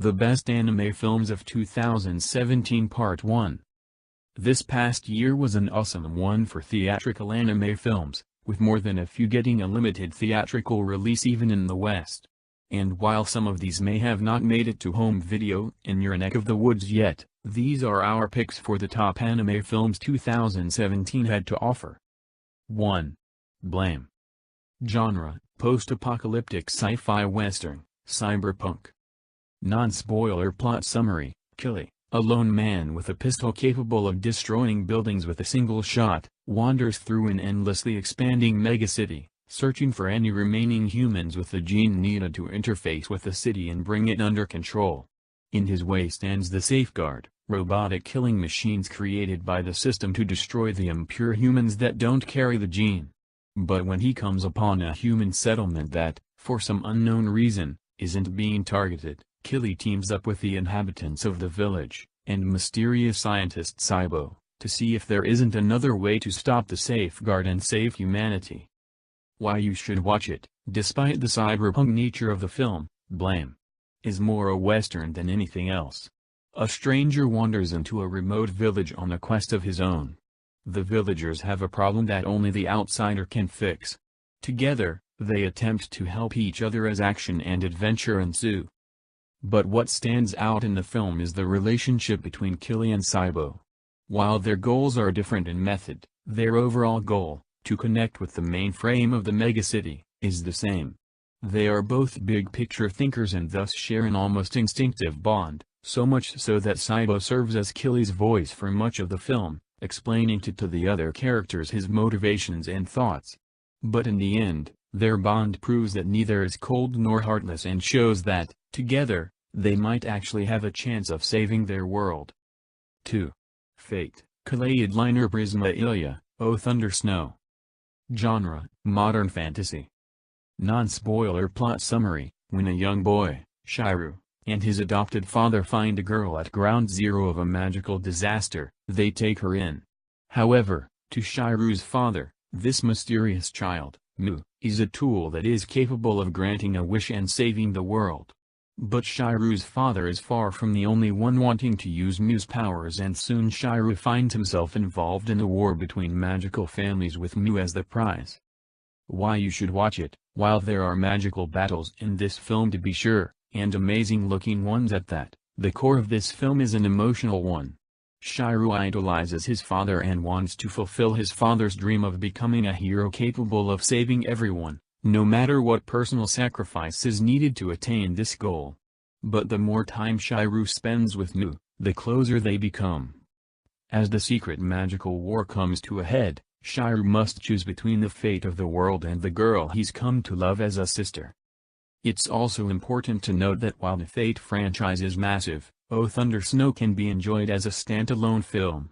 The Best Anime Films of 2017 Part 1. This past year was an awesome one for theatrical anime films, with more than a few getting a limited theatrical release even in the West. And while some of these may have not made it to home video in your neck of the woods yet, these are our picks for the top anime films 2017 had to offer. 1. Blame. Genre: post-apocalyptic sci-fi western, cyberpunk. Non-spoiler plot summary: Killy, a lone man with a pistol capable of destroying buildings with a single shot, wanders through an endlessly expanding megacity, searching for any remaining humans with the gene needed to interface with the city and bring it under control. In his way stands the Safeguard, robotic killing machines created by the system to destroy the impure humans that don't carry the gene. But when he comes upon a human settlement that, for some unknown reason, isn't being targeted, Killy teams up with the inhabitants of the village, and mysterious scientist Cybo, to see if there isn't another way to stop the Safeguard and save humanity. Why you should watch it. Despite the cyberpunk nature of the film, Blame is more a western than anything else. A stranger wanders into a remote village on a quest of his own. The villagers have a problem that only the outsider can fix. Together, they attempt to help each other as action and adventure ensue. But what stands out in the film is the relationship between Killy and Cybo. While their goals are different in method, their overall goal, to connect with the mainframe of the megacity, is the same. They are both big-picture thinkers and thus share an almost instinctive bond, so much so that Cybo serves as Killy's voice for much of the film, explaining to the other characters his motivations and thoughts. But in the end, their bond proves that neither is cold nor heartless and shows that, together, they might actually have a chance of saving their world. 2. Fate, Kaleid Liner Prisma Ilya, O Thunder Snow. Genre: modern fantasy. Non-spoiler plot summary: when a young boy, Shiru, and his adopted father find a girl at ground zero of a magical disaster, they take her in. However, to Shiru's father, this mysterious child, Mu, is a tool that is capable of granting a wish and saving the world. But Shiru's father is far from the only one wanting to use Mu's powers, and soon Shiru finds himself involved in a war between magical families with Mu as the prize. Why you should watch it. While there are magical battles in this film to be sure, and amazing looking ones at that, the core of this film is an emotional one. Shiru idolizes his father and wants to fulfill his father's dream of becoming a hero capable of saving everyone, no matter what personal sacrifice is needed to attain this goal. But the more time Shiru spends with Mu, the closer they become. As the secret magical war comes to a head, Shiru must choose between the fate of the world and the girl he's come to love as a sister. It's also important to note that while the Fate franchise is massive, O Thunder Snow can be enjoyed as a standalone film.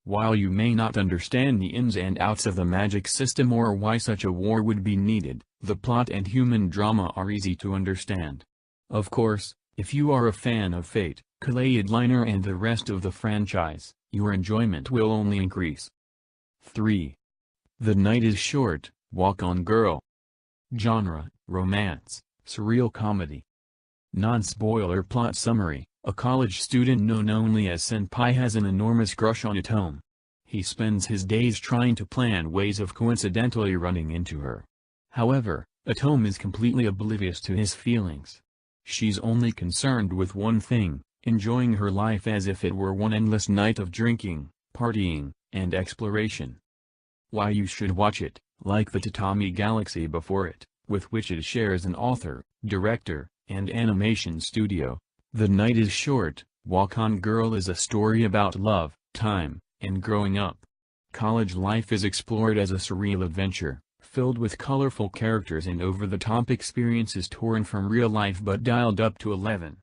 While you may not understand the ins and outs of the magic system or why such a war would be needed, the plot and human drama are easy to understand. Of course, if you are a fan of Fate, Kaleid Liner and the rest of the franchise, your enjoyment will only increase. 3. The Night is Short, Walk On Girl. Genre: romance, surreal comedy. Non-spoiler plot summary: a college student known only as Senpai has an enormous crush on Atome. He spends his days trying to plan ways of coincidentally running into her. However, Atome is completely oblivious to his feelings. She's only concerned with one thing: enjoying her life as if it were one endless night of drinking, partying, and exploration. Why you should watch it. Like the Tatami Galaxy before it, with which it shares an author, director, and animation studio, The Night is Short, Walk On Girl is a story about love, time, and growing up. College life is explored as a surreal adventure, filled with colorful characters and over-the-top experiences torn from real life but dialed up to 11.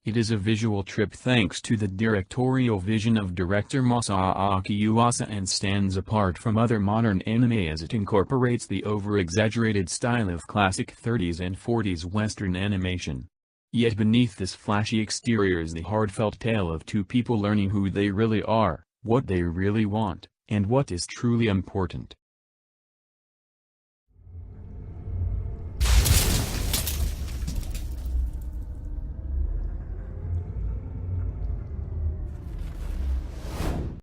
It is a visual trip thanks to the directorial vision of director Masaaki Yuasa and stands apart from other modern anime as it incorporates the over-exaggerated style of classic 30s and 40s Western animation. Yet beneath this flashy exterior is the heartfelt tale of two people learning who they really are, what they really want, and what is truly important.